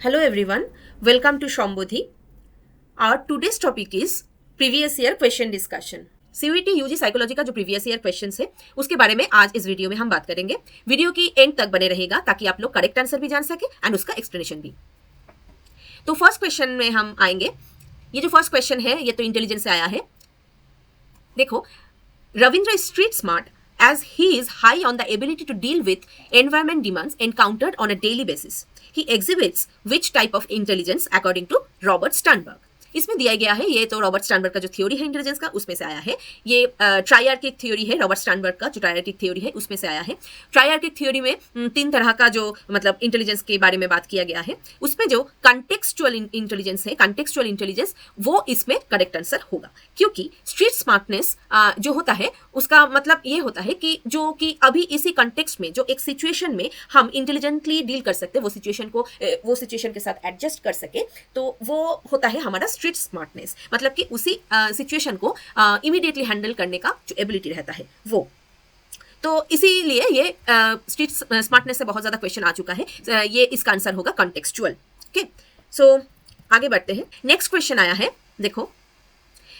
Hello everyone, welcome to Shambodhi. Our today's topic is previous year question discussion. CUET UG psychology का जो previous year question है उसके बारे में आज इस वीडियो में हम बात करेंगे. वीडियो की एंड तक बने रहेगा ताकि आप लोग करेक्ट आंसर भी जान सके एंड उसका एक्सप्लेनेशन भी. तो फर्स्ट क्वेश्चन में हम आएंगे. ये जो फर्स्ट क्वेश्चन है ये तो इंटेलिजेंस से आया है. देखो, Ravindra is street smart as he is high on the ability to deal with environment demands encountered on a daily basis. He exhibits which type of intelligence according to Robert Sternberg? इसमें दिया गया है, ये तो रॉबर्ट स्टर्नबर्ग का जो theory है intelligence का उसमें से आया है. ये ट्राइआर्किक थ्योरी है, रॉबर्ट स्टर्नबर्ग का जो ट्राइआर्किक थ्योरी है उसमें से आया है. ट्राइआर्किक थ्योरी में तीन तरह का जो मतलब इंटेलिजेंस के बारे में बात किया गया है. उसमें जो कंटेक्सचुअल इंटेलिजेंस है, कंटेक्सचुअल इंटेलिजेंस, वो इसमें करेक्ट आंसर होगा. क्योंकि स्ट्रीट स्मार्टनेस जो होता है उसका मतलब ये होता है कि जो कि अभी इसी कंटेक्स्ट में जो एक सिचुएशन में हम इंटेलिजेंटली डील कर सकते हैं, वो सिचुएशन के साथ एडजस्ट कर सके, तो वो होता है हमारा स्ट्रीट स्मार्टनेस. मतलब कि उसी सिचुएशन को इमीडिएटली हैंडल करने का जो एबिलिटी रहता है वो. तो इसीलिए ये स्ट्रीट स्मार्टनेस से बहुत ज़्यादा क्वेश्चन आ चुका है. ये इसका आंसर होगा कॉन्टेक्सचुअल. ओके, सो आगे बढ़ते हैं. नेक्स्ट क्वेश्चन आया है. देखो,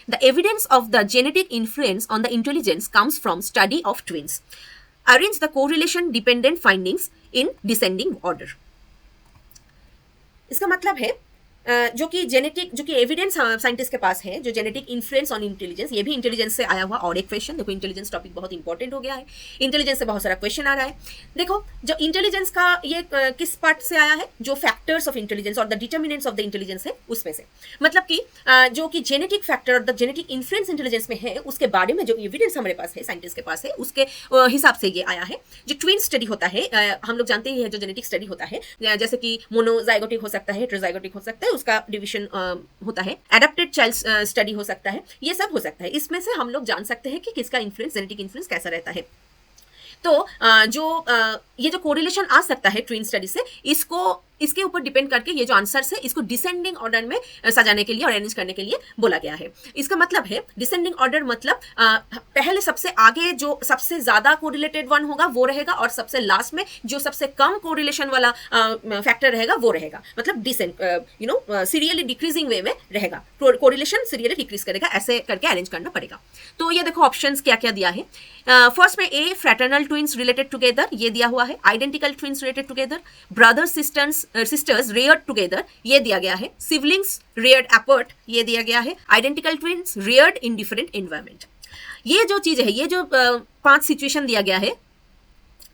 the evidence of the genetic influence on the intelligence comes from study of twins. Arrange the correlation dependent findings in descending order. इसका मतलब है जो कि एविडेंस साइंटिस्ट के पास है, जो जेनेटिक इन्फ्लुएंस ऑन इंटेलिजेंस, ये भी इंटेलिजेंस से आया हुआ और एक क्वेश्चन. देखो, इंटेलिजेंस टॉपिक बहुत इंपॉर्टेंट हो गया है. इंटेलिजेंस से बहुत सारा क्वेश्चन आ रहा है. देखो, जो इंटेलिजेंस का ये किस पार्ट से आया है, जो फैक्टर्स ऑफ इंटेलिजेंस और the determinants of the intelligence है उसमें से. मतलब कि जो कि जेनेटिक फैक्टर और द जेनेटिक इन्फ्लुएंस इंटेलिजेंस में है उसके बारे में जो एविडेंस हमारे पास है, साइंटिस्ट के पास है, उसके हिसाब से ये आया है. जो ट्विन स्टडी होता है, हम लोग जानते ही है, जो जेनेटिक स्टडी होता है, जैसे कि मोनोजाइगोटिक हो सकता है, हेटेरोजाइगोटिक हो सकता है, उसका डिवीजन होता है, एडेप्टेड चाइल्ड स्टडी हो सकता है, ये सब हो सकता है. इसमें से हम लोग जान सकते हैं कि किसका इन्फ्लुएंस, जेनेटिक इन्फ्लुएंस कैसा रहता है. तो ये जो कोरिलेशन आ सकता है ट्विन स्टडी से, इसके ऊपर डिपेंड करके ये जो आंसर्स है इसको डिसेंडिंग ऑर्डर में सजाने के लिए और अरेंज करने के लिए बोला गया है. इसका मतलब है डिसेंडिंग ऑर्डर मतलब पहले सबसे आगे जो सबसे ज्यादा कोरिलेटेड वन होगा वो रहेगा, और सबसे लास्ट में जो सबसे कम कोरिलेशन वाला फैक्टर रहेगा वो रहेगा. मतलब डिसेंड सीरियली डिक्रीजिंग वे में रहेगा. कोरिलेशन सीरियली डिक्रीज करेगा, ऐसे करके अरेंज करना पड़ेगा. तो ये देखो ऑप्शंस क्या क्या दिया है. फर्स्ट में ए, फ्रैटर्नल ट्विंस रिलेटेड टुगेदर, ये दिया हुआ है. Identical twins related together. Brother sisters reared together, ये दिया गया है. सिबलिंग्स रेयर्ड अपार्ट, ये दिया गया है. Identical twins reared in different environment. ये जो चीज है, ये जो 5 सिचुएशन दिया गया है,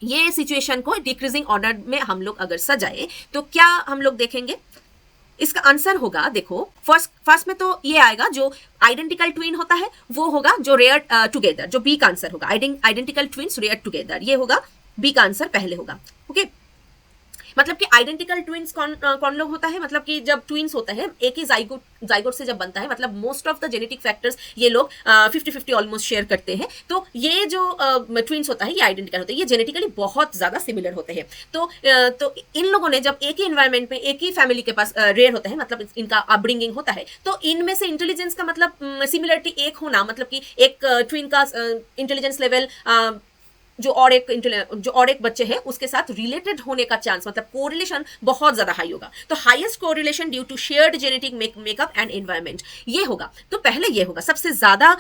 ये सिचुएशन को डिक्रीजिंग ऑर्डर में हम लोग अगर सजाए तो क्या हम लोग देखेंगे. इसका आंसर होगा, देखो, फर्स्ट में तो ये आएगा जो आइडेंटिकल ट्विन होता है वो होगा जो रेयर टुगेदर, जो बी का आंसर होगा. आइडेंटिकल ट्विन्स रेयर टुगेदर, ये होगा बी का आंसर पहले होगा. ओके, मतलब कि आइडेंटिकल ट्विन्स कौन लोग होता है, मतलब कि जब ट्विन्स होते हैं एक ही जाइगोट से जब बनता है, मतलब most of the genetic factors ये लोग 50-50 ऑलमोस्ट शेयर करते हैं. तो ये जो ट्विन्स होता है ये आइडेंटिकल होता है, ये जेनेटिकली बहुत ज्यादा सिमिलर होते हैं. तो इन लोगों ने जब एक ही एनवायरमेंट में एक ही फैमिली के पास रेयर होते हैं, मतलब इनका अपब्रिंगिंग होता है, तो इनमें से इंटेलिजेंस का मतलब सिमिलरिटी एक होना, मतलब कि एक ट्विन का इंटेलिजेंस लेवल जो और एक बच्चे हैं उसके साथ रिलेटेड होने का चांस, मतलब कोरिलेशन बहुत ज्यादा हाई होगा. तो highest correlation due to shared genetic makeup and environment, ये होगा. तो पहले ये होगा, सबसे ज्यादा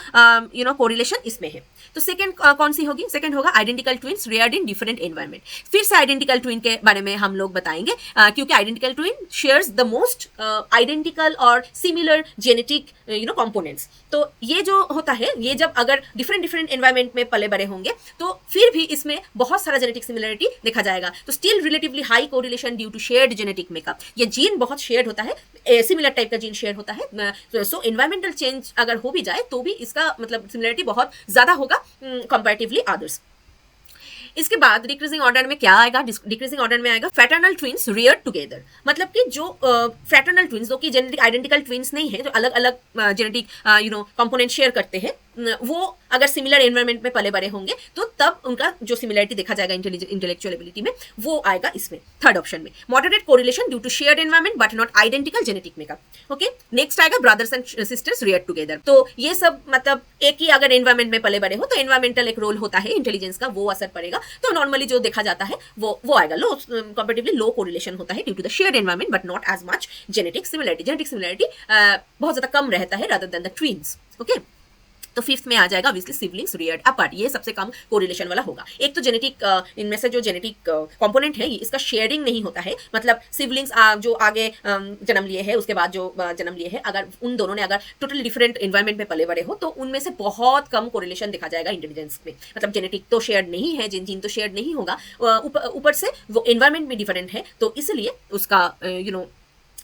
कोरिलेशन इसमें है. तो सेकंड कौन सी होगी, सेकंड होगा identical twins reared in different environment. फिर से आइडेंटिकल ट्विन के बारे में हम लोग बताएंगे, क्योंकि identical twin shares the most identical और सिमिलर जेनेटिक कंपोनेंट्स. तो ये जो होता है, ये जब अगर डिफरेंट एनवायरमेंट में पले बड़े होंगे तो फिर भी इसमें बहुत सारा जेनेटिक सिमिलरिटी देखा जाएगा. तो still relatively high correlation due to shared genetic makeup. ये जीन बहुत शेयर्ड होता है, सिमिलर टाइप का जीन शेयर होता है. सो एनवायरमेंटल चेंज अगर हो भी जाए तो भी इसका मतलब सिमिलरिटी बहुत ज्यादा होगा कंपैरेटिवली अदर्स. इसके बाद डिक्रीजिंग ऑर्डर में क्या आएगा, डिक्रीजिंग ऑर्डर में आएगा फ्रैटर्नल ट्विन्स रेयर्ड टुगेदर. मतलब कि जो फ्रैटर्नल ट्विन्स जो कि जेनेटिक आइडेंटिकल ट्विन्स नहीं है, जो अलग अलग जेनेटिक कंपोनेंट शेयर करते हैं, वो अगर सिमिलर एनवायरमेंट में पले बड़े होंगे तो तब उनका जो सिमिलरिटी देखा जाएगा इंटेलेक्चुअल एबिलिटी में वो आएगा इसमें थर्ड ऑप्शन में। Moderate correlation due to shared environment but not identical genetic makeup. Okay, next आएगा brothers and sisters react together. तो ये सब मतलब एक ही अगर एनवायरमेंट में पले बड़े हो तो एनवायरमेंटल एक रोल होता है इंटेलिजेंस का, वो असर पड़ेगा। तो नॉर्मली जो देखा जाता है वो आएगा लो, कंपेरेटिवली लो कोरिलेशन होता है due to the shared environment but not as much genetic similarity. Genetic similarity बहुत ज्यादा कम रहता है rather than the twins. Okay, तो फिफ्थ में आ जाएगा ऑब्वियसली सिबलिंग्स रियर्ड अपार्ट, ये सबसे कम कोरिलेशन वाला होगा। एक तो जेनेटिक इनमें से जो जेनेटिक कंपोनेंट है इसका शेयरिंग नहीं होता है, मतलब सिबलिंग्स जो आगे जन्म लिए है उसके बाद जो जन्म लिए है, अगर उन दोनों ने अगर टोटली डिफरेंट एनवायरमेंट में पले बड़े हो तो उनमें से बहुत कम कोरिलेशन देखा जाएगा इंटेलिजेंस में। मतलब जेनेटिक तो शेयर नहीं है, जीन तो शेयर नहीं होगा, ऊपर से वो एनवायरमेंट भी डिफरेंट है, तो इसलिए उसका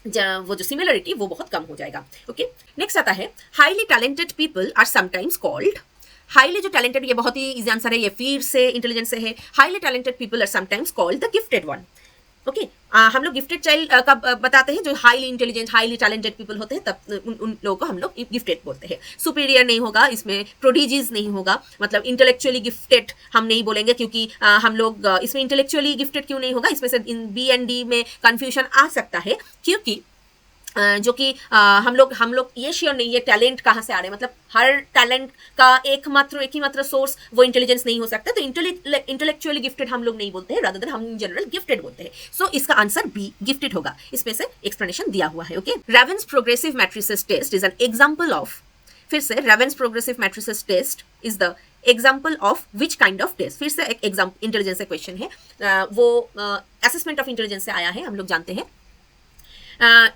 वो जो सिमिलरिटी वो बहुत कम हो जाएगा। ओके, नेक्स्ट आता है highly talented people are sometimes called. Highly जो टैलेंटेड, ये बहुत ही इजी आंसर है, ये फिर से इंटेलिजेंस से है। Highly talented people are sometimes called the gifted one. Okay, हम लोग गिफ्टेड चाइल्ड का बताते हैं, जो highly intelligent highly talented people होते हैं तब उन लोगों को हम लोग गिफ्टेड बोलते हैं। सुपीरियर नहीं होगा इसमें, प्रोडिजीज नहीं होगा, मतलब इंटेलेक्चुअली गिफ्टेड हम नहीं बोलेंगे, क्योंकि हम लोग इसमें इंटेलेक्चुअली गिफ्टेड क्यों नहीं होगा, इसमें से इन बी एंड डी में कंफ्यूजन आ सकता है, क्योंकि जो कि हम लोग ये श्योर नहीं है टैलेंट कहाँ से आ रहे हैं, मतलब हर टैलेंट का एक ही मात्र सोर्स वो इंटेलिजेंस नहीं हो सकता, तो इंटेलेक्चुअली गिफ्टेड हम लोग नहीं बोलते हैं, रादर देन हम इन जनरल गिफ्टेड बोलते हैं। सो इसका आंसर बी गिफ्टेड होगा, इसमें से एक्सप्लेनेशन दिया हुआ है। Okay, Raven's progressive matrices test is an example of, फिर से Raven's progressive matrices test is the example of which kind of test. फिर से एक एग्जाम्पल इंटेलिजेंस का क्वेश्चन है, वो असेसमेंट ऑफ इंटेलिजेंस से आया है, हम लोग जानते हैं।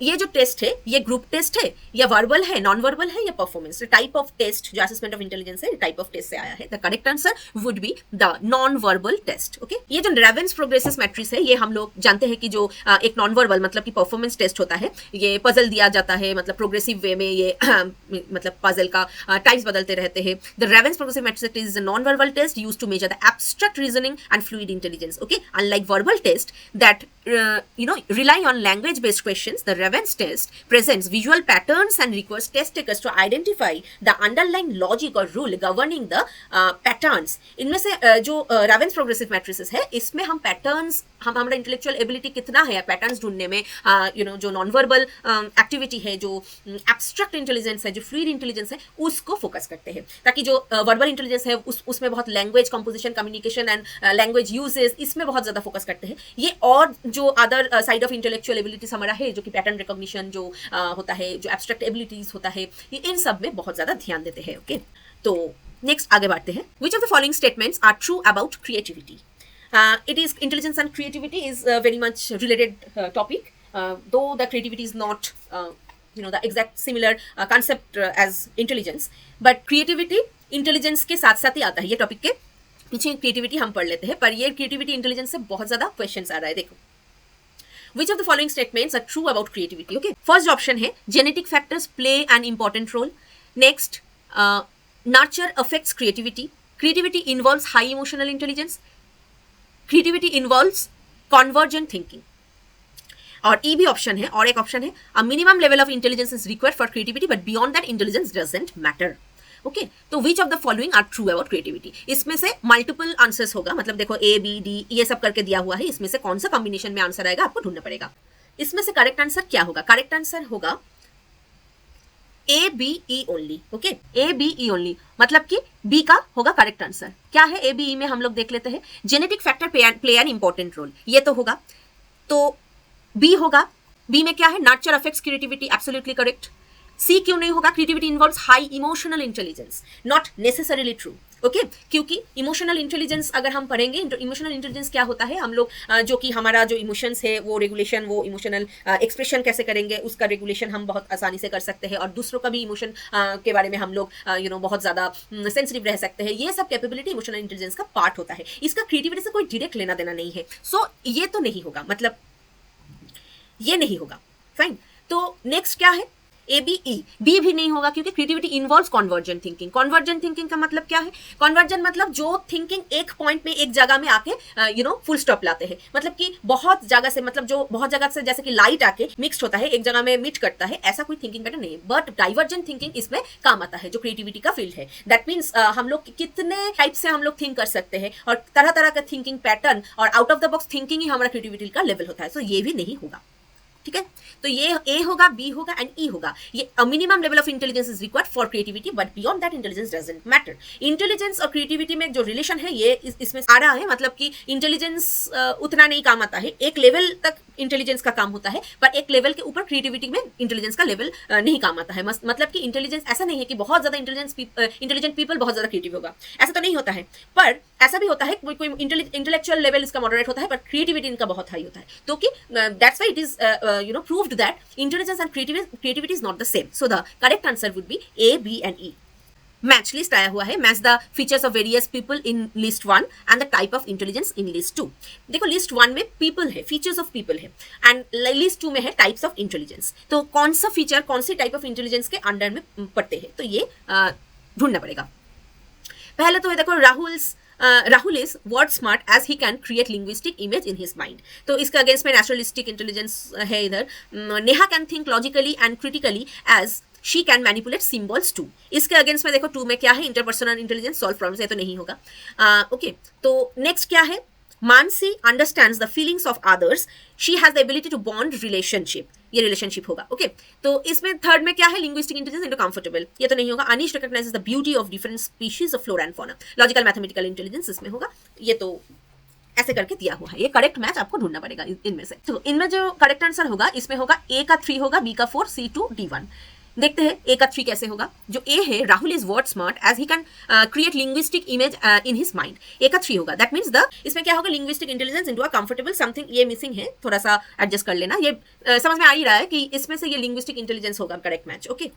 ये जो टेस्ट है ये ग्रुप टेस्ट है या वर्बल है, नॉन वर्बल है या परफॉर्मेंस, टाइप ऑफ टेस्ट जो असेसमेंट ऑफ इंटेलिजेंस है टाइप ऑफ टेस्ट से आया है। The correct answer would be the non verbal test. Okay, ये जो रेवेंस प्रोग्रेसिव मैट्रिक्स है ये हम लोग जानते हैं कि जो एक नॉन वर्बल मतलब कि परफॉर्मेंस टेस्ट होता है, ये पजल दिया जाता है, मतलब प्रोग्रेसिव वे में ये मतलब पजल का टाइप्स बदलते रहते हैं। The Raven's progressive matrix is a non verbal test used to measure the abstract reasoning and fluid intelligence. Okay, unlike verbal test that rely on language based questions, the Reven's test presents visual patterns and requires test takers to identify the underlying logic or rule governing the patterns. इनमें से जो Reven's progressive matrices है इसमें हम patterns, हमारा intellectual ability कितना है patterns ढूंढने में, जो नॉन वर्बल एक्टिविटी है, जो एब्स्ट्रैक्ट इंटेलिजेंस है, जो फ्लूइड इंटेलिजेंस है, उसको फोकस करते हैं, ताकि जो वर्बल इंटेलिजेंस है उसमें बहुत language composition, communication and language uses, इसमें बहुत ज़्यादा फोकस करते हैं ये। और जो other side of intellectual abilities हमारा है, जो कि पैटर्न रिकॉग्निशन जो होता है, जो एब्स्ट्रैक्ट एबिलिटीज होता है, ये इन सब में बहुत ज़्यादा ध्यान देते हैं। ओके, तो नेक्स्ट आगे बढ़ते हैं। Which of the following statements are true about creativity? It is intelligence and creativity is very much related topic, though the creativity is not the exact similar concept as intelligence, but creativity intelligence के साथ साथ ही आता है। ये topic के पीछे creativity हम पढ़ लेते हैं, पर ये creativity intelligence से बहुत ज़्यादा questions आ रहा है। देखो, which of the following statements are true about creativity? Okay, first option है genetic factors play an important role. Next, nurture affects creativity. Creativity involves high emotional intelligence. Creativity involves convergent thinking. और E भी option है, और एक option है a minimum level of intelligence is required for creativity but beyond that intelligence doesn't matter. Okay, तो which of the following are true about creativity? इसमें से multiple answers होगा, मतलब देखो A B D ये सब करके दिया हुआ है, इसमें से कौन सा कॉम्बिनेशन में आंसर आएगा आपको ढूंढना पड़ेगा। इसमें से करेक्ट आंसर क्या होगा? करेक्ट आंसर होगा A B E only. Okay, A B E only मतलब कि बी का होगा करेक्ट आंसर। क्या है ए बी ई में हम लोग देख लेते हैं। Genetic factor play an important role, ये तो होगा, तो बी होगा। बी में क्या है? Nurture affects creativity, absolutely correct. C क्यों नहीं होगा? Creativity involves high emotional intelligence, not necessarily true. Okay, क्योंकि इमोशनल इंटेलिजेंस अगर हम पढ़ेंगे, इमोशनल इंटेलिजेंस क्या होता है, हम लोग जो कि हमारा जो इमोशंस है वो रेगुलेशन, वो इमोशनल एक्सप्रेशन कैसे करेंगे उसका रेगुलेशन हम बहुत आसानी से कर सकते हैं, और दूसरों का भी इमोशन के बारे में हम लोग बहुत ज़्यादा सेंसिटिव रह सकते हैं। ये सब कैपेबिलिटी इमोशनल इंटेलिजेंस का पार्ट होता है, इसका क्रिएटिविटी से कोई डायरेक्ट लेना देना नहीं है। सो ये तो नहीं होगा, मतलब ये नहीं होगा। फाइन, तो नेक्स्ट क्या है? ए बी ई, बी भी नहीं होगा क्योंकि creativity involves convergent thinking. Convergent thinking का मतलब क्या है? कॉन्वर्जेंट मतलब जो थिंकिंग एक पॉइंट में, एक जगह में आके फुल स्टॉप लाते हैं, मतलब कि बहुत जगह से, मतलब जो बहुत जगह से जैसे कि लाइट आके मिक्स्ड होता है, एक जगह में मीट करता है, ऐसा कोई थिंकिंग पैटर्न नहीं है। बट डाइवर्जेंट थिंकिंग इसमें काम आता है, जो क्रिएटिविटी का फील्ड है। दैट मीन्स हम लोग कितने टाइप से हम लोग थिंक कर सकते हैं, और तरह तरह का थिंकिंग पैटर्न और out of the box thinking ही हमारा क्रिएटिविटी का लेवल होता है। सो ये भी नहीं होगा, ठीक है। तो ये ए होगा, बी होगा एंड ई होगा। ये minimum level of intelligence is required for creativity, but beyond that intelligence doesn't matter. Intelligence और क्रिएटिविटी में जो रिलेशन है ये इसमें आ रहा है, मतलब कि इंटेलिजेंस उतना नहीं काम आता है, एक लेवल तक इंटेलिजेंस का काम होता है, पर एक लेवल के ऊपर क्रिएटिविटी में इंटेलिजेंस का लेवल नहीं काम आता है। मतलब कि इंटेलिजेंस ऐसा नहीं है कि बहुत ज्यादा इंटेलिजेंट पीपल बहुत ज्यादा क्रिएटिव होगा, ऐसा तो नहीं होता है। पर ऐसा भी होता है कोई इंटेलेक्चुअल लेवल इसका मॉडरेट होता है, पर क्रिएटिविटी इनका बहुत हाई होता है। तो कि that's why it is proved that intelligence and creativity is not the same. So the correct answer would be A, B and E. Match list आया हुआ है, match the features of various people in list 1 and the type of intelligence in list 2। देखो list 1 में people है, features of people है, and list 2 में है types of intelligence. तो कौन सा फीचर कौन सी टाइप ऑफ इंटेलिजेंस के अंडर में पड़ते हैं, तो ये ढूंढना पड़ेगा। पहले तो देखो Rahul is word smart as he can create linguistic image in his mind. तो इसके अगेंस्ट में naturalistic intelligence है इधर। Neha can think logically and critically as she can manipulate symbols too. इसके अगेंस्ट में देखो 2 में क्या है? interpersonal intelligence, solve problems, ये तो नहीं होगा। ओके, तो नेक्स्ट क्या है? Mansi understands the feelings of others. She has the ability to bond relationship. ये रिलेशनशिप होगा। ओके, तो इसमें थर्ड में क्या है? लिंग्विस्टिक इंटेलिजेंस इनटू कंफर्टेबल, ये तो नहीं होगा। Anish recognises the beauty of different species of flora and fauna. Logical mathematical intelligence इसमें होगा, ये तो ऐसे करके दिया हुआ है। ये करेक्ट मैच आपको ढूंढना पड़ेगा इनमें से। तो इनमें जो करेक्ट आंसर होगा, इसमें होगा ए का 3 होगा, बी का 4, सी 2, डी 1। देखते हैं ए का 3 कैसे होगा। जो ए है, Rahul is word smart as he can create linguistic image in his mind. A का 3 होगा, दैट मीन्स इसमें क्या होगा? Linguistic intelligence into a comfortable something. ये मिसिंग है, थोड़ा सा एडजस्ट कर लेना। ये समझ में आ ही रहा है कि इसमें से ये लिंग्विस्टिक इंटेलिजेंस होगा करेक्ट मैच। ओके,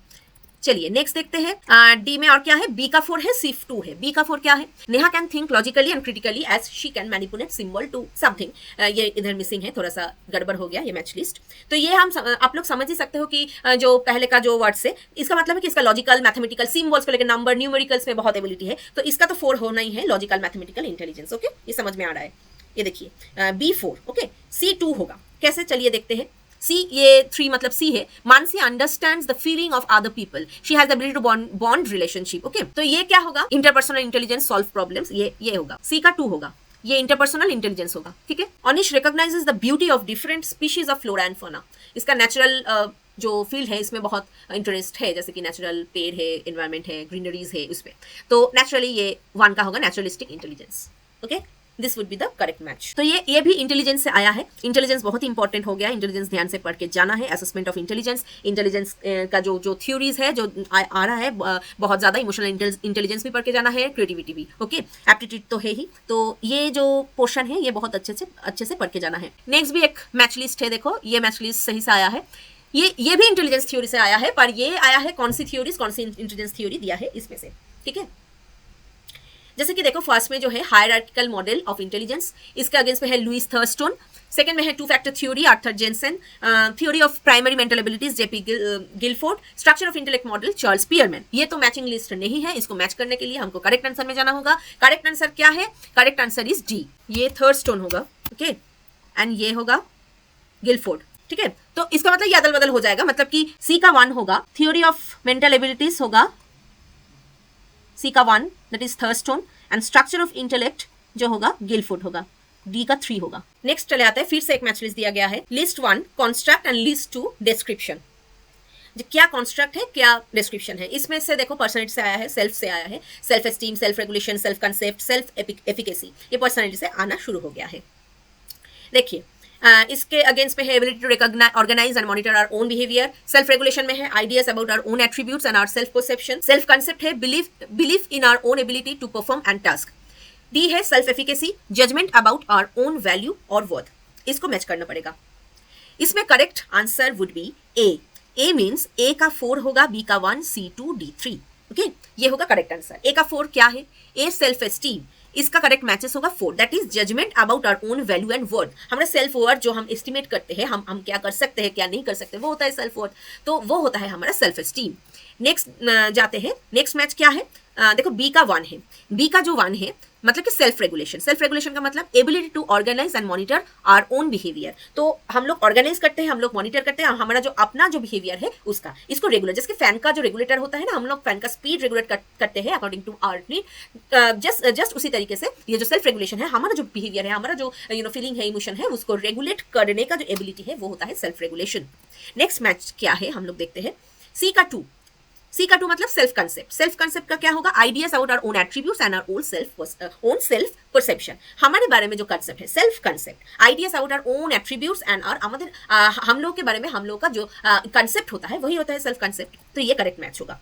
चलिए नेक्स्ट देखते हैं। डी में और क्या है? बी का 4 है, सी 2 है। बी का 4 क्या है? Neha can think logically and critically as she can manipulate symbol to something. ये इधर मिसिंग है, थोड़ा सा गड़बड़ हो गया ये मैच लिस्ट। तो ये आप लोग समझ ही सकते हो कि जो पहले का जो वर्ड्स है, इसका मतलब है कि इसका लॉजिकल मैथमेटिकल सिंबल्स को लेकर, नंबर न्यूमेरिकल्स में बहुत एबिलिटी है, तो इसका तो 4 होना ही है, लॉजिकल मैथमेटिकल इंटेलिजेंस। ओके, ये समझ में आ रहा है। ये देखिए B4। ओके, C2 होगा कैसे? चलिए देखते हैं। सी, ये 3 मतलब सी है। Mansi understands the feeling of other people, she has the ability to bond relationship. Okay, तो ये क्या होगा? इंटरपर्सनल इंटेलिजेंस, सॉल्व प्रॉब्लम्स, ये होगा। सी का 2 होगा, ये इंटरपर्सनल इंटेलिजेंस होगा। ठीक है। Anish recognises the beauty of different species of flora and fauna. इसका नेचुरल जो फील्ड है इसमें बहुत इंटरेस्ट है, जैसे कि नेचुरल पेड़ है, एनवायरमेंट है, ग्रीनरीज है, उसमें तो नेचुरली ये 1 का होगा, naturalistic intelligence. Okay, this would be the correct match. तो ये भी इंटेलिजेंस से आया है। इंटेलिजेंस बहुत इंपॉर्टेंट हो गया। इंटेलिजेंस ध्यान से पढ़ के जाना है। असेसमेंट ऑफ इंटेलिजेंस का जो थ्योरीज है जो आ रहा है, बहुत ज़्यादा इमोशनल इंटेलिजेंस भी पढ़ के जाना है, क्रिएटिविटी भी। ओके, एप्टीट्यूड तो है ही। तो ये जो पोर्शन है ये बहुत अच्छे से पढ़ के जाना है। नेक्स्ट भी एक मैच लिस्ट है, देखो ये मैच लिस्ट सही से आया है। ये भी इंटेलिजेंस थ्योरी से आया है, पर ये आया है कौन सी थ्योरीज, कौन सी इंटेलिजेंस थ्योरी दिया है इसमें से। ठीक है, जैसे कि देखो फर्स्ट में जो है हायरार्किकल मॉडल ऑफ इंटेलिजेंस, इसके अगेंस्ट में है लुइस थर्स्टोन। सेकंड में है 2 factor theory, Arthur Jensen. Theory of primary mental abilities, JP Guilford. Structure of intellect model, Charles Spearman. ये तो मैचिंग लिस्ट नहीं है, इसको मैच करने के लिए हमको करेक्ट आंसर में जाना होगा। करेक्ट आंसर क्या है? करेक्ट आंसर इज डी, ये थर्स्टोन होगा। ओके, एंड ये होगा गिलफोर्ड। ठीक है, तो इसका मतलब ये अदल बदल हो जाएगा, मतलब कि सी का 1 होगा, थ्योरी ऑफ मेंटल एबिलिटीज होगा सी का 1, that is Thurstone, and structure of intellect जो होगा गिलफोर्ड होगा, डी का 3 होगा। नेक्स्ट चले आते हैं, फिर से एक मैच लिस्ट दिया गया है। List 1 construct and list 2 description. क्या कॉन्स्ट्रक्ट है, क्या डिस्क्रिप्शन है? इसमें से देखो पर्सनैलिटी से आया है, सेल्फ से आया है, self esteem, self regulation, self concept, self efficacy, ये पर्सनैलिटी से आना शुरू हो गया है। देखिए इसके अगेंस्ट में है ability to recognise, organise and monitor our own behaviour. Self regulation में है ideas about our own attributes and our self perception. Self concept है belief in our own ability to perform and task. D है self efficacy, judgement about our own value और worth. इसको match करना पड़ेगा। इसमें correct answer would be A. A means A का 4 होगा, B का 1, C2, D3। ओके, ये होगा करेक्ट आंसर। ए का 4 क्या है? ए सेल्फ एस्टीम, इसका करेक्ट मैचेस होगा 4, that is judgement about our own value and worth. हमारा सेल्फ वर्थ जो हम एस्टिमेट करते हैं, हम क्या कर सकते हैं क्या नहीं कर सकते, वो होता है सेल्फ वर्थ, तो वो होता है हमारा सेल्फ एस्टीम। नेक्स्ट जाते हैं, नेक्स्ट मैच क्या है, देखो बी का 1 है, बी का जो 1 है मतलब कि सेल्फ रेगुलेशन। सेल्फ रेगुलेशन का मतलब ability to organise and monitor our own behaviour. तो हम लोग ऑर्गेनाइज करते हैं, हम लोग मॉनिटर करते हैं हमारा जो अपना जो बिहेवियर है उसका, इसको रेगुलर, जैसे फैन का जो रेगुलेटर होता है ना, हम लोग फैन का स्पीड रेगुलेट करते हैं according to our need, just उसी तरीके से ये जो सेल्फ रेगुलेशन है, हमारा जो बिहेवियर है, हमारा जो फीलिंग है, इमोशन है, उसको रेगुलेट करने का जो एबिलिटी है वो होता है सेल्फ रेगुलेशन। नेक्स्ट मैच क्या है हम लोग देखते हैं, सी का 2, सी का 2 मतलब सेल्फ कंसेप्ट। सेल्फ कंसेप्ट का क्या होगा, ideas about our own attributes and our own self perception. हमारे बारे में जो कंसेप्ट है self concept, ideas about our own attributes and our हम लोग के बारे में हम लोग का जो कंसेप्ट होता है वही होता है सेल्फ कंसेप्ट। तो ये करेक्ट मैच होगा।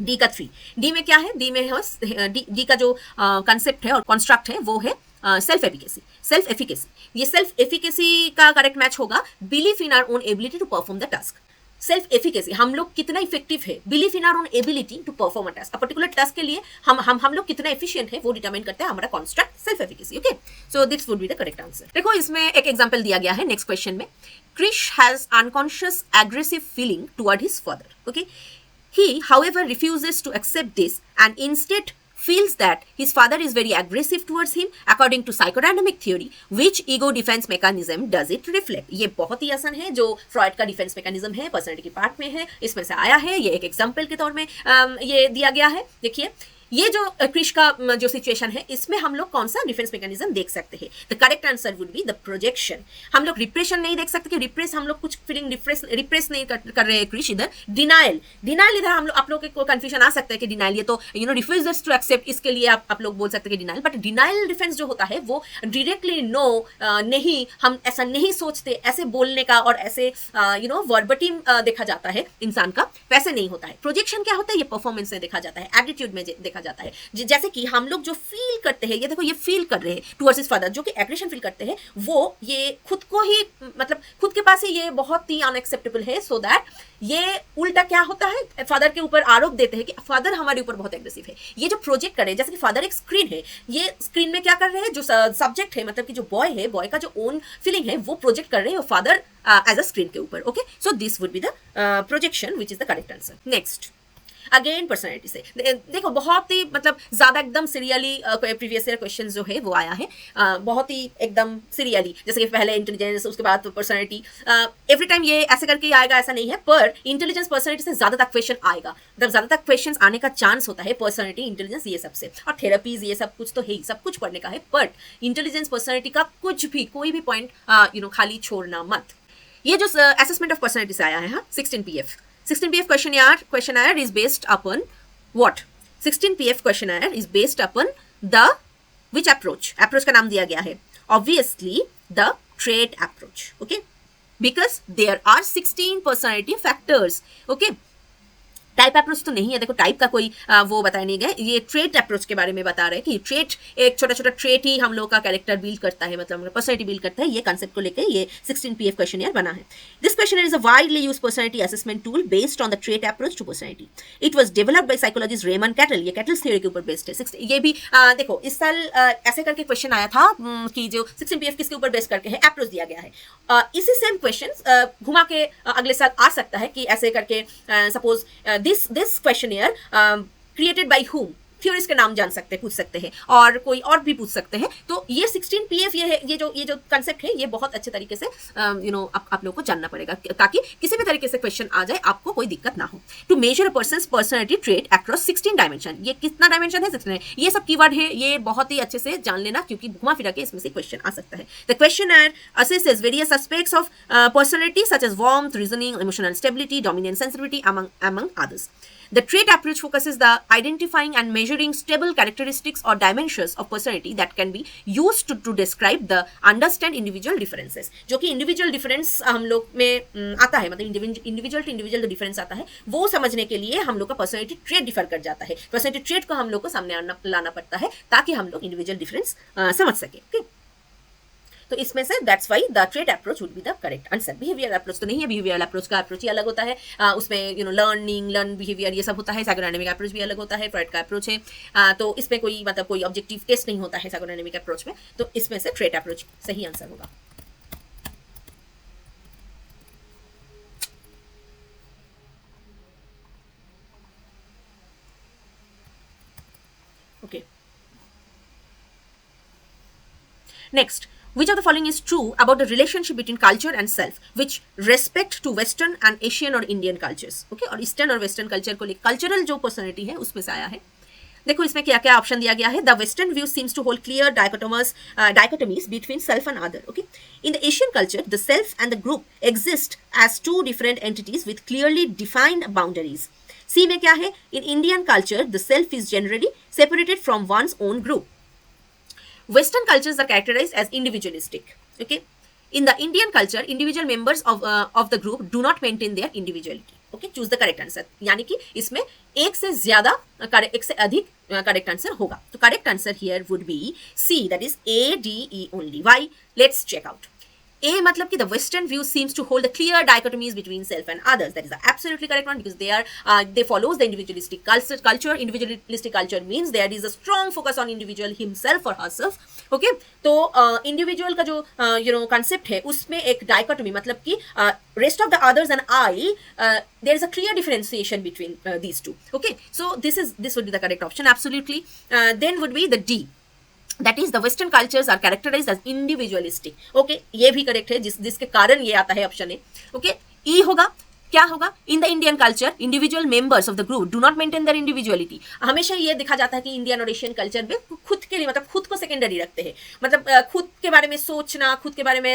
डी का 3, डी में क्या है, डी में है डी का जो कंसेप्ट है और कॉन्स्ट्रक्ट है वो है सेल्फ एफिकेसी। सेल्फ एफिकेसी, ये सेल्फ एफिकेसी का करेक्ट मैच होगा belief in our own ability to perform the task. Self efficacy, हम लोग कितना इफेक्टिव है, belief in our own ability to perform a task, a particular task के लिए हम लोग कितना एफिशिएंट है वो डिटरमाइन करते हैं हमारा construct self efficacy. Okay, so this would be the correct answer. देखो इसमें एक एग्जांपल दिया गया है नेक्स्ट क्वेश्चन में, Krish has unconscious aggressive feeling toward his father. Okay, he however refuses to accept this and instead feels that his father is very aggressive towards him according to psychodynamic theory, which ego defense mechanism does it reflect। ये बहुत ही आसान है, जो Freud का defence mechanism है personality की part में है, इसमें से आया है, ये एक एग्जांपल के तौर में ये दिया गया है। देखिए ये जो क्रिश का जो सिचुएशन है इसमें हम लोग कौन सा डिफेंस मैकेनिज्म देख सकते हैं, the correct answer would be the projection. हम लोग रिप्रेशन नहीं देख सकते कि रिप्रेस, हम लोग कुछ फीलिंग रिप्रेस नहीं कर रहे हैं क्रिश, इधर डिनाइल, इधर हम लोग आप लोग को कंफ्यूजन आ सकता है कि डिनाइल ये तो रिफ्यूजर्स टू एक्सेप्ट, इसके लिए आप लोग बोल सकते हैं कि डिनाइल, बट डिनाइल डिफेंस जो होता है वो डायरेक्टली नो नहीं, हम ऐसा नहीं सोचते, ऐसे बोलने का और ऐसे वर्बटिम देखा जाता है इंसान का, वैसे नहीं होता है। प्रोजेक्शन क्या होता है, ये परफॉर्मेंस में देखा जाता है, एटीट्यूड में देखा जाता है, जैसे कि हम लोग जो फील करते हैं, ये देखो ये फील कर रहे हैं टुवर्ड्स हिज फादर, जो कि एग्रेशन फील करते हैं, वो ये खुद को ही मतलब खुद के पास ही ये बहुत ही अनएक्सेप्टेबल है, सो दैट ये उल्टा क्या होता है, फादर के ऊपर आरोप देते हैं कि फादर हमारे ऊपर बहुत एग्रेसिव है। ये जो प्रोजेक्ट कर रहे हैं, जैसे कि फादर एक स्क्रीन है, ये स्क्रीन में क्या कर रहे हैं, जो सब्जेक्ट है मतलब कि जो बॉय है, बॉय का जो ओन फीलिंग है वो प्रोजेक्ट कर रहे हैं फादर एज अ स्क्रीन के ऊपर। Okay, so this would be the projection which is the correct answer. Next again personality से देखो बहुत ही मतलब ज़्यादा एकदम सीरियली प्रीवियस ईयर क्वेश्चन जो है वो आया है, बहुत ही एकदम सीरियली, जैसे कि पहले इंटेलिजेंस उसके बाद पर्सनैलिटी, एवरी टाइम ये ऐसे करके आएगा ऐसा नहीं है, पर इंटेलिजेंस पर्सनैलिटी से ज़्यादा तक क्वेश्चन आएगा, मतलब ज़्यादा तक क्वेश्चन आने का चांस होता है पर्सनैलिटी इंटेलिजेंस ये सबसे, और थेरेपीज ये सब कुछ तो है ही, सब कुछ पढ़ने का है, बट इंटेलिजेंस पर्सनैलिटी का कुछ भी कोई भी पॉइंट खाली छोड़ना मत। ये जो असेसमेंट ऑफ पर्सनैलिटी से आया है, हाँ 16 PF questionnaire is based upon what? 16 PF questionnaire is based upon the which approach? Approach का नाम दिया गया है obviously the trait approach, okay? Because there are 16 personality factors, okay? Type approach तो नहीं है, देखो टाइप का कोई वो बताया नहीं गया, ये ट्रेट अप्रोच के बारे में बता रहे हैं कि ट्रेट एक छोटा छोटा ट्रेट ही हम लोग का कैरेक्टर बिल्ड करता है, मतलब पर्सनैलिटी बिल्ड करता है, ये कंसेप्ट को लेकर ये 16 PF क्वेश्चनियर बना है। This questionnaire is a widely used personality assessment tool based on the trait approach to personality. It was developed by psychologist Raymond Cattell, ये कैटल्स थ्योरी के ऊपर बेस्ड है। ये भी देखो इस साल ऐसे करके क्वेश्चन आया था कि जो 16 PF किसके ऊपर बेस्ड करके है, अप्रोच दिया गया है। इसी सेम क्वेश्चन घुमा के अगले साल आ सकता है कि ऐसे करके suppose this questionnaire created by whom, theories के नाम जान सकते हैं, पूछ सकते हैं, और कोई और भी पूछ सकते हैं। तो ये 16 PF ये जो कंसेप्ट है ये बहुत अच्छे तरीके से आप लोगों को जानना पड़ेगा, ताकि किसी भी तरीके से क्वेश्चन आ जाए आपको कोई दिक्कत ना हो। To measure a person's personality trait across 16 dimension, ये कितना डायमेंशन है 16 है, ये सब कीवर्ड है, ये बहुत ही अच्छे से जान लेना, क्योंकि घुमा फिरा के इसमें से क्वेश्चन आ सकता है। The questionnaire assesses various aspects of personality such as warmth, reasoning, emotional stability, dominant sensitivity among others. The trait approach focuses the identifying and measuring stable characteristics or dimensions of personality that can be used to describe the understand individual differences. जो कि individual difference हम लोग में आता है, मतलब individual to individual जो difference आता है वो समझने के लिए हम लोग का personality trait differ कर जाता है। personality trait को हम लोग को सामने लाना पड़ता है ताकि हम लोग individual difference समझ सके। okay? तो इसमें से that's why the trait approach would be the correct answer. Behaviour approach तो नहीं है, बिहेवियर अप्रोच का अप्रोच ही अलग होता है, उसमें लर्न बिहेवियर ये सब होता है। साइकोडायनेमिक अप्रोच भी अलग होता है, फ्रॉइड का अप्रोच है, तो इसमें कोई मतलब कोई ऑब्जेक्टिव टेस्ट नहीं होता है साइकोडायनेमिक अप्रोच में, तो इसमें से ट्रेट अप्रोच सही आंसर होगा। Okay. Next, which of the following is true about the relationship between culture and self with respect to Western and Asian or Indian cultures? Okay, और Eastern और Western culture को लेकर cultural जो personality है उसमें से आया है। देखो इसमें क्या क्या ऑप्शन दिया गया है। The Western view seems to hold clear dichotomies between self and other. Okay, in the Asian culture, the self and the group exist as two different entities with clearly defined boundaries. C में क्या है? In Indian culture, the self is generally separated from one's own group. Western cultures are characterized as individualistic. Okay, in the Indian culture, individual members of the group do not maintain their individuality. Okay, choose the correct answer. यानी कि इसमें एक से अधिक correct answer होगा। तो correct answer here would be C, that is A, D, E only. Why? Let's check out. A मतलब कि the Western view seems to hold the clear dichotomies between self and others. That is the absolutely correct one because they follows the individualistic culture. Individualistic culture means there is a strong focus on individual himself or herself. Okay, तो individual का जो concept है उसमें एक dichotomy मतलब कि rest of the others and I, there is a clear differentiation between these two. Okay, so this would be the correct option absolutely. Then would be the D. That is the Western cultures are characterized as individualistic. Okay, ये भी correct है जिसके कारण ये आता है option A. Okay, ई होगा क्या होगा? In the Indian culture individual members of the group do not maintain their individuality. हमेशा ये देखा जाता है कि इंडियन और एशियन कल्चर में खुद के लिए मतलब खुद को सेकेंडरी रखते हैं, मतलब खुद के बारे में सोचना, खुद के बारे में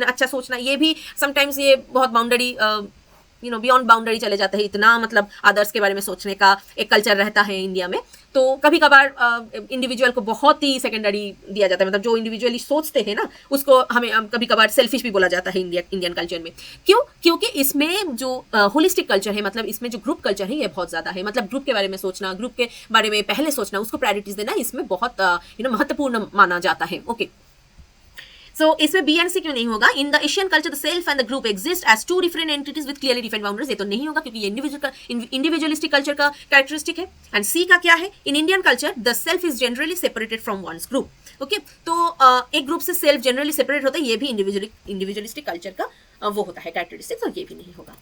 अच्छा सोचना, ये भी समटाइम्स ये बहुत बाउंड्री बियॉन्ड बाउंड्री चले जाते हैं, इतना मतलब अदर्स के बारे में सोचने का एक कल्चर रहता है इंडिया में। तो कभी कभार इंडिविजुअल को बहुत ही सेकेंडरी दिया जाता है, मतलब जो इंडिविजुअली सोचते हैं ना उसको हमें कभी कभार सेल्फिश भी बोला जाता है इंडियन कल्चर में। क्यों? क्योंकि इसमें जो होलिस्टिक कल्चर है, मतलब इसमें जो ग्रुप कल्चर है ये बहुत ज़्यादा है, मतलब ग्रुप के बारे में सोचना, ग्रुप के बारे में पहले सोचना, उसको प्रायोरिटीज देना इसमें बहुत महत्वपूर्ण माना जाता है। ओके, So इसमें B and C क्यों नहीं होगा? In the Asian culture, the self and the group exist as two different entities with clearly defined boundaries. ये तो नहीं होगा क्योंकि ये individualistic culture का characteristic है। And C का क्या है? In Indian culture, the self is generally separated from one's group. Okay, तो एक ग्रुप से सेल्फ जनरली सेपरेट होता है, ये भी इंडिविजुअलिस्टिक कल्चर का वो होता है कैरेक्टरिस्टिक्स, और ये भी नहीं होगा।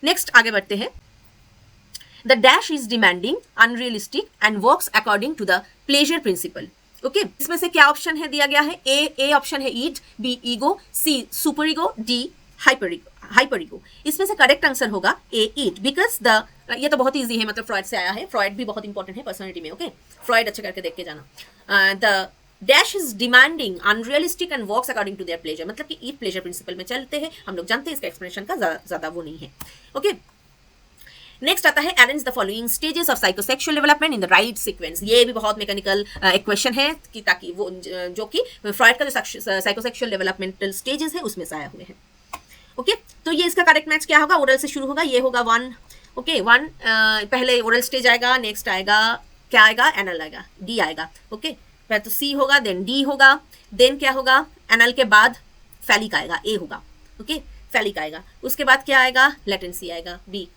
नेक्स्ट आगे बढ़ते हैं। The dash is demanding, unrealistic and works according to the pleasure principle. Okay, इसमें से क्या ऑप्शन है दिया गया है? ए ऑप्शन है id, B ego, C super ego, D hyper ego. इसमें से करेक्ट आंसर होगा ए ईट, बिकॉज ये तो बहुत ईजी है, मतलब फ्रॉइड से आया है, फ्रॉइड भी बहुत इंपॉर्टेंट है पर्सनैलिटी में। ओके, फ्रॉइड अच्छे करके देख के जाना। The dash is demanding, unrealistic and works according to their pleasure, मतलब कि ईट प्लेजर प्रिंसिपल में चलते हैं, हम लोग जानते हैं, इसका एक्सप्लेनेशन का ज्यादा वो नहीं है। ओके, नेक्स्ट आता है arrange the following stages of psychosexual development in the right sequence. ये भी बहुत मैकेनिकल एक क्वेश्चन है कि ताकि वो जो कि फ्रॉइड का जो साइकोसेक्सुअल डेवलपमेंटल स्टेजेस है उसमें से आया हुए हैं। ओके, तो ये इसका करेक्ट मैच क्या होगा? ओरल से शुरू होगा, ये होगा 1। ओके, 1 पहले ओरल स्टेज आएगा, नेक्स्ट आएगा क्या आएगा? एनल आएगा, डी आएगा। ओके, पहले तो सी होगा, देन डी होगा, देन क्या होगा? एनल के बाद फैलिक आएगा, ए होगा। ओके, फैलिक आएगा, उसके बाद क्या आएगा? लेटेंसी आएगा, बी,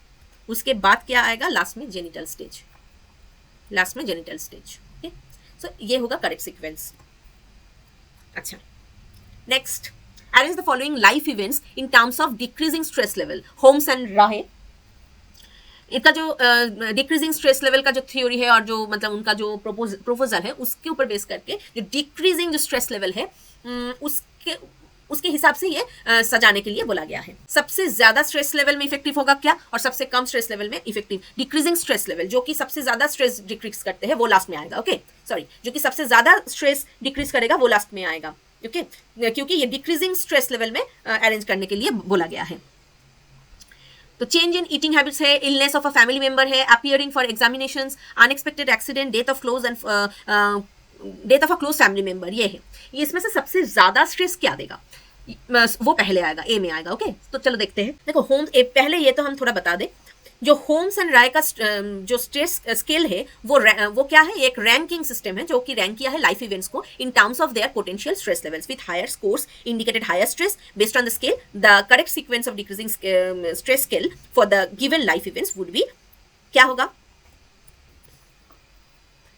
उसके बाद क्या आएगा? लास्ट में जेनिटल स्टेज, ओके, सो ये होगा करेक्ट सीक्वेंस। अच्छा, next arrange the following life events in terms of decreasing stress level. Homes and राहे, इनका जो डिक्रीजिंग स्ट्रेस लेवल का जो थ्योरी है और जो मतलब उनका जो प्रोपोजल है उसके ऊपर बेस करके जो डिक्रीजिंग जो स्ट्रेस लेवल है उसके हिसाब से ये सजाने के लिए बोला गया है। सबसे ज्यादा स्ट्रेस लेवल में इफेक्टिव होगा क्या, और सबसे कम स्ट्रेस लेवल में इफेक्टिव डिक्रीजिंग स्ट्रेस लेवल, जो कि सबसे ज्यादा स्ट्रेस डिक्रीज करते हैं वो लास्ट में आएगा। ओके, सॉरी, जो कि सबसे ज्यादा स्ट्रेस डिक्रीज करेगा वो लास्ट में आएगा। ओके, क्योंकि ये डिक्रीजिंग स्ट्रेस लेवल में अरेंज करने के लिए बोला गया है। तो चेंज इन ईटिंग हैबिट्स है, illness of a family member है, appearing for examinations, unexpected accident, death of a close family member, ये है। ये इसमें से सबसे ज्यादा स्ट्रेस क्या देगा वो पहले आएगा, ए में आएगा। ओके, तो चलो देखते हैं। देखो होम्स, पहले ये तो हम थोड़ा बता दें जो होम्स एंड राय का जो स्ट्रेस स्केल है वो क्या है, एक रैंकिंग सिस्टम है जो कि रैंक किया है लाइफ इवेंट्स को in terms of their potential stress levels with higher scores indicated higher stress based on the scale the correct sequence of decreasing stress scale for the given life events would be, क्या होगा,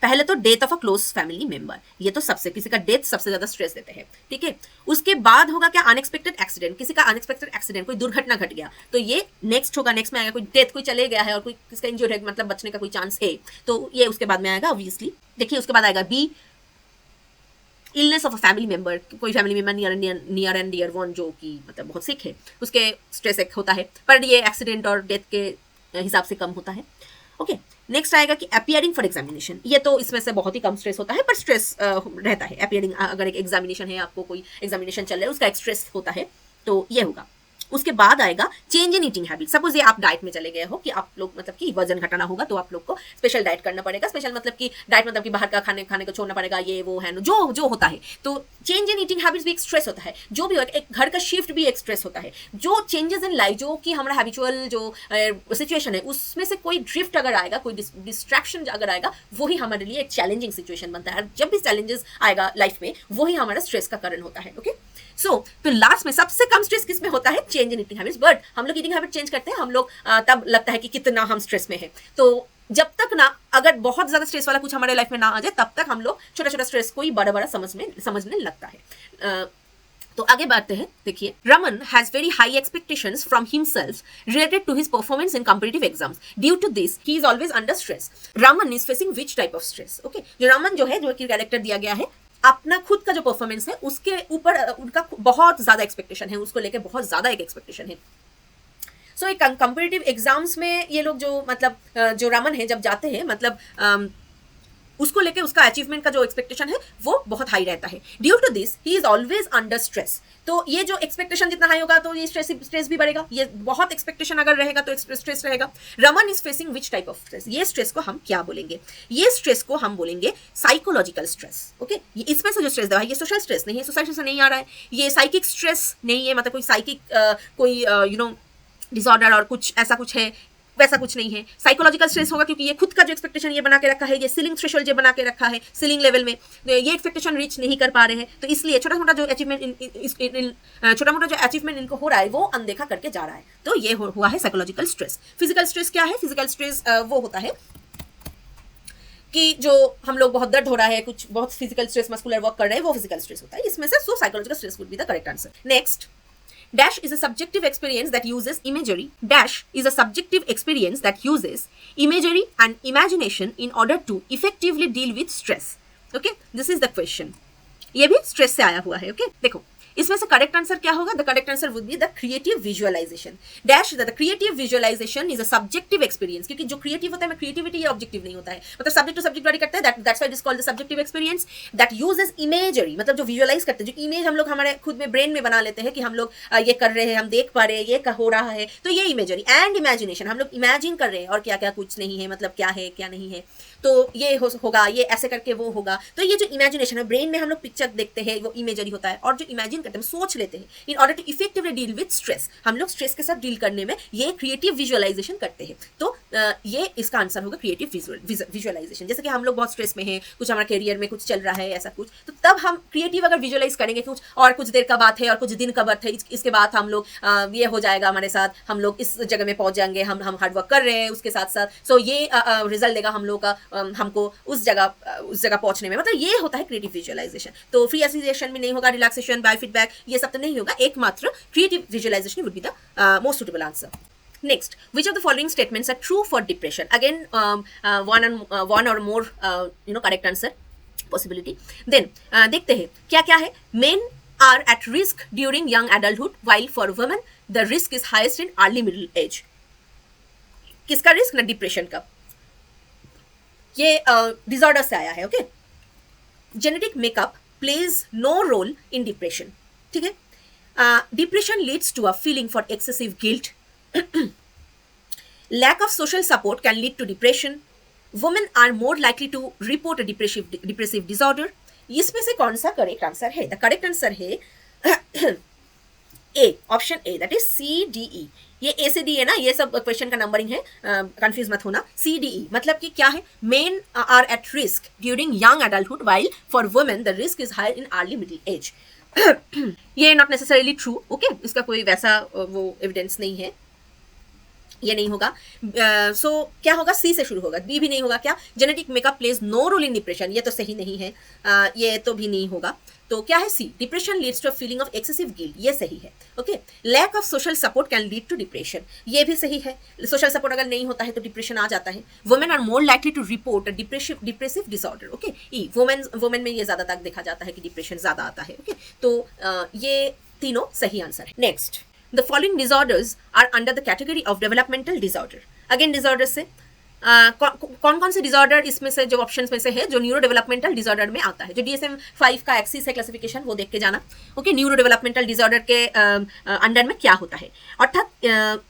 पहले तो death of a close family member, ये तो सबसे किसी का death सबसे ज्यादा स्ट्रेस देते हैं, ठीक है। उसके बाद होगा क्या, अनएक्सपेक्टेड एक्सीडेंट, किसी का अनएक्सपेक्टेड एक्सीडेंट, कोई दुर्घटना घट गया तो ये नेक्स्ट होगा, नेक्स्ट में आएगा कोई डेथ, कोई चले गया है और कोई किसका इंजर्ड है, मतलब बचने का कोई चांस है तो ये उसके बाद में आएगा ऑब्वियसली। देखिए उसके बाद आएगा B, illness of a family member, कोई family member near and dear one जो कि मतलब बहुत सिक है, उसके स्ट्रेस एक होता है, पर ये एक्सीडेंट और डेथ के हिसाब से कम होता है, ओके। नेक्स्ट आएगा कि अपियरिंग फॉर एग्जामिनेशन, ये तो इसमें से बहुत ही कम स्ट्रेस होता है पर स्ट्रेस रहता है। अपियरिंग, अगर एक एग्जामिनेशन है, आपको कोई एग्जामिनेशन चल रहा है, उसका एक स्ट्रेस होता है तो ये होगा। उसके बाद आएगा change in eating habit, suppose ये आप डाइट में चले गए हो कि आप लोग मतलब कि वजन घटाना होगा तो आप लोग को स्पेशल डाइट करना पड़ेगा, स्पेशल मतलब कि डाइट मतलब कि बाहर का खाने को छोड़ना पड़ेगा, ये वो है जो होता है, तो चेंज इन ईटिंग हैबिट्स भी एक स्ट्रेस होता है, जो भी एक घर का शिफ्ट भी एक स्ट्रेस होता है, जो चेंजेस इन लाइफ जो कि हमारा हैबिचुअल जो सिचुएशन है उसमें से कोई ड्रिफ्ट अगर आएगा, कोई डिस्ट्रैक्शन अगर आएगा, वही हमारे लिए एक चैलेंजिंग सिचुएशन बनता है। जब भी चैलेंजेस आएगा लाइफ में वही हमारा स्ट्रेस का कारण होता है, ओके। तो लास्ट में सबसे कम स्ट्रेस किस में होता है, change in eating habits, but हम लोग ईटिंग हैबिट चेंज करते हैं, हम लोग तब लगता है कि कितना हम स्ट्रेस में है, तो जब तक ना अगर बहुत ज्यादा स्ट्रेस वाला कुछ हमारे लाइफ में ना आ जाए तब तक हम लोग छोटा छोटा स्ट्रेस को ही बड़ा बड़ा समझने लगता है। तो आगे बढ़ते हैं, देखिए Raman has very high expectations from himself related to his performance in competitive exams, due to this he is always under stress. Raman is facing which type of stress, okay. जो रमन जो है, जो कि कैरेक्टर दिया गया है, अपना खुद का जो परफॉर्मेंस है उसके ऊपर उनका बहुत ज्यादा एक्सपेक्टेशन है, उसको लेकर बहुत ज्यादा एक एक्सपेक्टेशन है। सो एक कंपेटिटिव एग्जाम्स में ये लोग जो मतलब जो रमन है जब जाते हैं, मतलब उसको लेके उसका अचीवमेंट का जो एक्सपेक्टेशन है वो बहुत हाई रहता है। Due to this he is always under stress, तो ये जो एक्सपेक्टेशन जितना हाई होगा तो ये स्ट्रेस भी बढ़ेगा, ये बहुत एक्सपेक्टेशन अगर रहेगा तो स्ट्रेस रहेगा। Raman is facing which type of stress, ये स्ट्रेस को हम क्या बोलेंगे, ये स्ट्रेस को हम बोलेंगे साइकोलॉजिकल स्ट्रेस, ओके। इसमें से जो स्ट्रेस दवा है ये सोशल स्ट्रेस नहीं है, सोसाइटी से नहीं आ रहा है, ये साइकिक स्ट्रेस नहीं है, मतलब कोई साइकिक कोई डिसऑर्डर और कुछ ऐसा कुछ है, वैसा कुछ नहीं है। साइकोलॉजिकल स्ट्रेस होगा क्योंकि ये खुद का जो एक्सपेक्टेशन ये बना के रखा है, ये सीलिंग थ्रेशोल्ड ये बना के रखा है, सीलिंग लेवल में ये एक्सपेक्टेशन रीच नहीं कर पा रहे हैं, तो इसलिए छोटा मोटा जो अचीवमेंट इनको हो रहा है वो अनदेखा करके जा रहा है, तो ये हुआ है साइकोलॉजिकल स्ट्रेस। फिजिकल स्ट्रेस क्या है, फिजिकल स्ट्रेस वो होता है कि जो हम लोग बहुत दर्द हो रहा है, कुछ बहुत फिजिकल स्ट्रेस, मस्कुलर वर्क कर रहे हैं, वो फिजिकल स्ट्रेस होता है इसमें से। So psychological stress would be the correct answer. Next, dash is a subjective experience that uses imagery. Dash is a subjective experience that uses imagery and imagination in order to effectively deal with stress. Okay, this is the question. ये भी stress से आया हुआ है, okay. देखो इसमें से correct answer क्या होगा, the correct answer would be the creative visualisation. Dash the creative visualisation is a subjective experience, क्योंकि जो क्रिएटिव होता है क्रिएटिविटी ये ऑब्जेक्टिव नहीं होता है, मतलब सब्जेक्ट टू सब्जेक्ट वारी करता है, that's why it is called the subjective experience that uses imagery, मतलब जो विजुअलाइज करते हैं, जो इमेज हम लोग हमारे खुद में ब्रेन में बना लेते हैं कि हम लोग ये कर रहे हैं, हम देख पा रहे हैं, ये हो रहा है, तो ये इमेजरी एंड इमेजिनेशन, हम लोग इमेजिन कर रहे हैं और क्या क्या कुछ नहीं है, मतलब क्या है क्या नहीं है, तो ये होगा, ये ऐसे करके वो होगा, तो ये जो इमेजिनेशन है, ब्रेन में हम लोग पिक्चर देखते हैं वो इमेजरी होता है, और जो इमेजिन करते हैं सोच लेते हैं in order to effectively deal with stress, हम लोग स्ट्रेस के साथ डील करने में ये क्रिएटिव विजुअलाइजेशन करते हैं, तो ये इसका आंसर होगा क्रिएटिव विजुअलाइजेशन। जैसे कि हम लोग बहुत स्ट्रेस में हैं, कुछ हमारा करियर में कुछ चल रहा है ऐसा कुछ, तो तब हम क्रिएटिव अगर विजुअलाइज करेंगे कुछ, और कुछ देर का बात है और कुछ दिन का बात है, इसके बाद हम लोग ये हो जाएगा हमारे साथ, हम लोग इस जगह में पहुंच जाएंगे, हम हार्ड वर्क कर रहे हैं उसके साथ साथ, सो ये रिजल्ट देगा हम लोग का, हमको उस जगह पहुंचने में, मतलब ये होता है क्रिएटिव विजुअलाइजेशन। तो फ्री एसोसिएशन में नहीं होगा, रिलैक्सेशन, बाय फीडबैक, ये सब तो नहीं होगा, एकमात्र creative visualisation would be the most suitable answer. Next, which of the following statements are true for depression? Again, one or more, correct answer possibility. Then, देखते हैं क्या क्या है। Men are at risk during young adulthood, while for women the risk is highest in early middle age. किसका risk ना, depression का, ये disorder से आया है, okay. Genetic makeup plays no role in depression, ठीक है। Depression leads to a feeling for excessive guilt, lack of social support can lead to depression, women are more likely to report a depressive disorder. इसमें से कौन सा correct answer है? The correct answer है A, option A, that is CDE, ये ए से D है ना, ये सब क्वेश्चन का नंबरिंग है, कंफ्यूज मत होना। सी डी ई मतलब कि क्या है, men are at risk during young adulthood while for women the risk is higher in early middle age. ये नॉट नेसेसरीली ट्रू, ओके, इसका कोई वैसा वो एविडेंस नहीं है, ये नहीं होगा। सो क्या होगा, सी से शुरू होगा, बी भी नहीं होगा। क्या, genetic makeup plays no role in depression, ये तो सही नहीं है, ये तो भी नहीं होगा। तो क्या है, C, depression leads to a feeling of excessive guilt, ये सही है। Okay, lack of social support can lead to depression, ये भी सही है। सोशल सपोर्ट अगर नहीं होता है तो डिप्रेशन आ जाता है। Women are more likely to report depressive disorder, okay, E, women में ये ज़्यादातर देखा जाता है कि डिप्रेशन ज़्यादा आता है। ओके, तो ये तीनों सही आंसर है। Next, The following disorders are under the category of developmental disorder. Again disorders से कौन कौन से डिसऑर्डर इसमें से जो ऑप्शंस में से है जो न्यूरो डेवलपमेंटल डिसऑर्डर में आता है। जो DSM-5 का एक्सिस है क्लासिफिकेशन, वो देख के जाना। ओके, न्यूरो डेवलपमेंटल डिसऑर्डर के अंडर में क्या होता है, अर्थात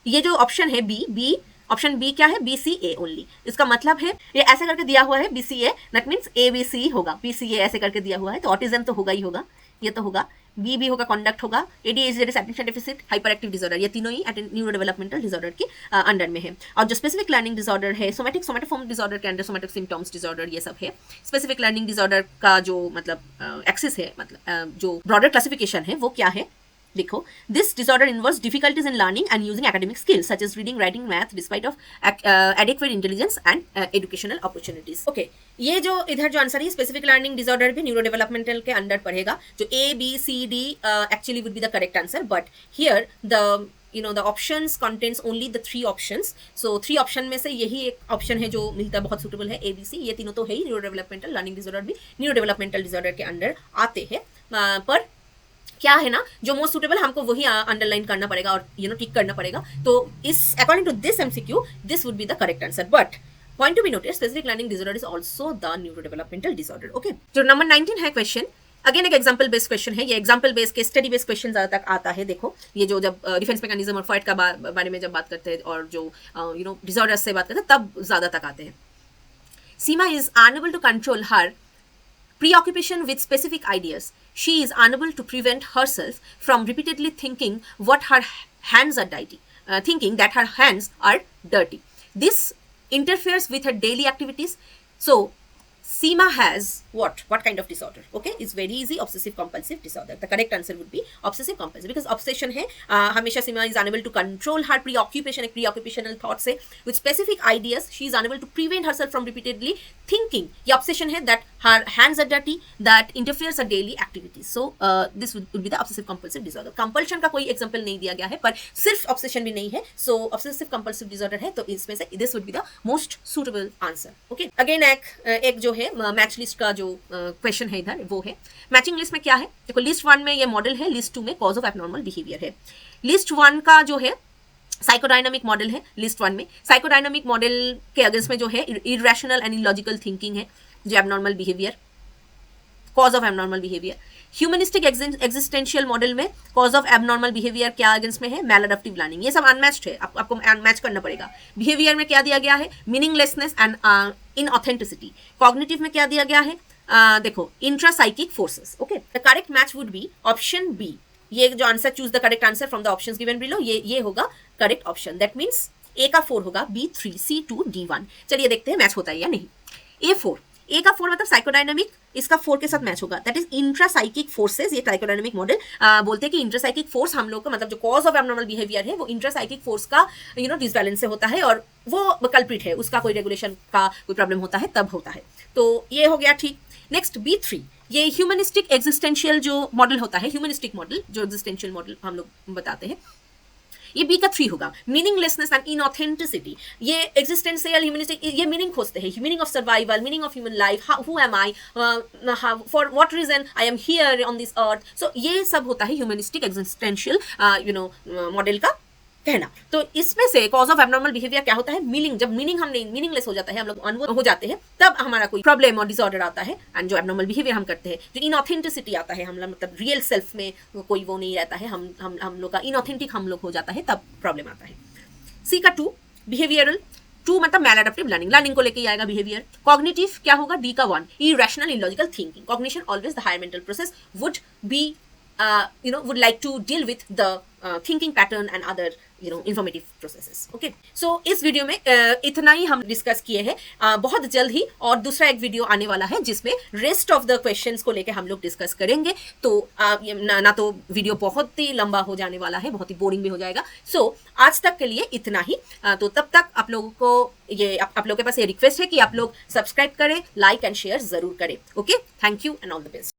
ये जो ऑप्शन है बी, ऑप्शन बी क्या है, BCA ओनली। इसका मतलब है ये ऐसे करके दिया हुआ है BCA, दैट मीन्स ABC होगा, BCA ऐसे करके दिया हुआ है, तो ऑटिज्म तो होगा ही होगा, ये तो होगा। बी भी होगा, कॉन्डक्ट होगा, ADHD attention deficit, hyper active disorder, ये तीनों ही न्यूरो डेवलपमेंटल डिसऑर्डर के अंडर में है। और जो स्पेसिफिक लर्निंग डिसऑर्डर है, सोमेटोफॉर्म डिसऑर्डर के अंडर सोमेटिक सिम्टम्स डिसऑर्डर, ये सब है। स्पेसिफिक लर्निंग डिसऑर्डर का जो मतलब एक्सिस है, मतलब जो ब्रॉडर क्लासिफिकेशन है वो क्या है, देखो, this disorder involves difficulties in learning and using academic skills such as reading, writing, math despite of adequate intelligence and educational opportunities. Okay, ये जो इधर जो आंसर है स्पेसिफिक लर्निंग डिसऑर्डर भी न्यूरो डेवलपमेंटल के अंडर पड़ेगा। जो A, B, C, D actually would be the correct answer, but here the the options contains only the 3 options, so 3 option में से यही एक ऑप्शन है जो मिलता है, बहुत सुटेबल है, ABC। ये तीनों तो है ही, न्यूरो डेवलपमेंटल लर्निंग डिसऑर्डर भी न्यूरो डेवलपमेंटल डिसऑर्डर के अंडर आते हैं, पर क्या है ना, जो मोस्ट सुटेबल हमको वही अंडरलाइन करना पड़ेगा और टिक करना पड़ेगा। तो इस according to this MCQ this would be the correct answer, but point to be noted, specific learning disorder is also the neuro developmental disorder. Okay, जो नंबर 19 है क्वेश्चन, अगेन एक एग्जाम्पल बेस्ड क्वेश्चन है। ये example based के study based question ज़्यादा तक आता है। देखो, ये जो जब डिफेंस मैकेनिज्म और फाइट का बारे में जब बात करते हैं और जो डिसऑर्डर से बात करते हैं तब ज़्यादा तक आते हैं। Seema is unable to control her preoccupation with specific ideas. She is unable to prevent herself from repeatedly thinking what her hands are dirty, thinking that her hands are dirty. This interferes with her daily activities. So, Seema has what kind of disorder? Okay, it's very easy, obsessive compulsive disorder. The correct answer would be obsessive compulsive, because obsession है, हमेशा Seema is unable to control her preoccupation, एक preoccupational thought से with specific ideas. She is unable to prevent herself from repeatedly thinking. ये obsession है that her hands are dirty, that interferes her daily activities. So this would be the obsessive compulsive disorder. Compulsion का कोई example नहीं दिया गया है, पर सिर्फ obsession भी नहीं है, so obsessive compulsive disorder है, तो इसमें से this would be the most suitable answer. Okay, again एक जो है मैच लिस्ट का जो क्वेश्चन है इधर, वो है मैचिंग लिस्ट में क्या है। देखो, लिस्ट 1 में ये मॉडल है, लिस्ट 2 में कॉज ऑफ एबनॉर्मल बिहेवियर है। लिस्ट 1 का जो है साइकोडायनामिक मॉडल है, लिस्ट 1 में साइकोडायनामिक मॉडल के अगेंस्ट में जो है इरेशनल एंड इलॉजिकल थिंकिंग है, जो abnormal behaviour, cause of abnormal behaviour. Humanistic existential model में कॉज ऑफ एबनॉर्मल बिहेवियर क्या अगेंस्ट में है, मैलअडप्टिव लर्निंग। ये सब अनमैच्ड है, आपको अनमैच करना पड़ेगा। बिहेवियर में क्या दिया गया है, मीनिंगलेसनेस एंड इनऑथेंटिसिटी। कॉग्निटिव में क्या दिया गया है, देखो, intrapsychic forces. Okay, the correct match would be option B. ये जो answer, choose the correct answer from the options given below, ये होगा correct option. That means A का 4 होगा, B 3, C 2, D 1। चलिए देखते हैं मैच होता है या नहीं। A का 4 मतलब साइकोडायनामिक, इसका 4 के साथ मैच होगा, दैट इज इंट्रासाइकिक फोर्सेस। ये साइकोडायनामिक मॉडल बोलते हैं कि इंट्रासाइकिक फोर्स हम लोग का मतलब जो कॉज ऑफ एबनॉर्मल बिहेवियर है वो इंट्रासाइकिक फोर्स का डिसबैलेंस से होता है, और वो कल्प्रिट है, उसका कोई रेगुलेशन का कोई प्रॉब्लम होता है तब होता है। तो ये हो गया ठीक। नेक्स्ट B3, ये ह्यूमनिस्टिक एग्जिस्टेंशियल जो मॉडल होता है, ह्यूमनिस्टिक मॉडल जो एग्जिस्टेंशियल मॉडल हम लोग बताते हैं, ये B का 3 होगा, मीनिंगलेसनेस एंड इनऑथेंटिसिटी। ये एग्जिस्टेंशियल ह्यूमनिस्टिक, ये मीनिंग खोजते हैं, meaning of survival, meaning of human life, who am I, for what reason I am here on this earth. So ये सब होता है ह्यूमनिस्टिक एग्जिस्टेंशियल मॉडल का कहना। तो इसमें से कॉज ऑफ एबनॉर्मल बिहेवियर क्या होता है, मीनिंग। जब मीनिंग हम नहीं, मीनिंगलेस हो जाता है, हम लोग अनवो हो जाते हैं, तब हमारा कोई प्रॉब्लम और डिसऑर्डर आता है। एंड जो एबनॉर्मल बिहेवियर हम करते हैं, जो इनऑथेंटिसिटी आता है, हम मतलब रियल सेल्फ में कोई वो नहीं रहता है, हम लोग का इनऑथेंटिक हम लोग हो जाता है, तब प्रॉब्लम आता है। सी का 2, बिहेवियरल। 2 मतलब मैलअडप्टिव लर्निंग, लर्निंग को लेके आएगा बिहेवियर। कॉग्निटिव क्या होगा, D का 1, irrational illogical thinking. Cognition always the higher mental process would be would like to deal with the thinking pattern and other informative processes. Okay, so इस video में इतना ही हम डिस्कस किए हैं. बहुत जल्द ही और दूसरा एक वीडियो आने वाला है जिसमें रेस्ट ऑफ द क्वेश्चंस को लेके हम लोग डिस्कस करेंगे. तो ना तो वीडियो बहुत ही लंबा हो जाने वाला है, बहुत ही बोरिंग भी हो जाएगा. सो आज तक के लिए इतना ही. तो तब तक आप लोगों को आप लोगों के पास ये रिक्वेस्ट है कि आप लोग सब्सक्राइब करें, लाइक एंड शेयर जरूर करें. Okay, thank you and all the best.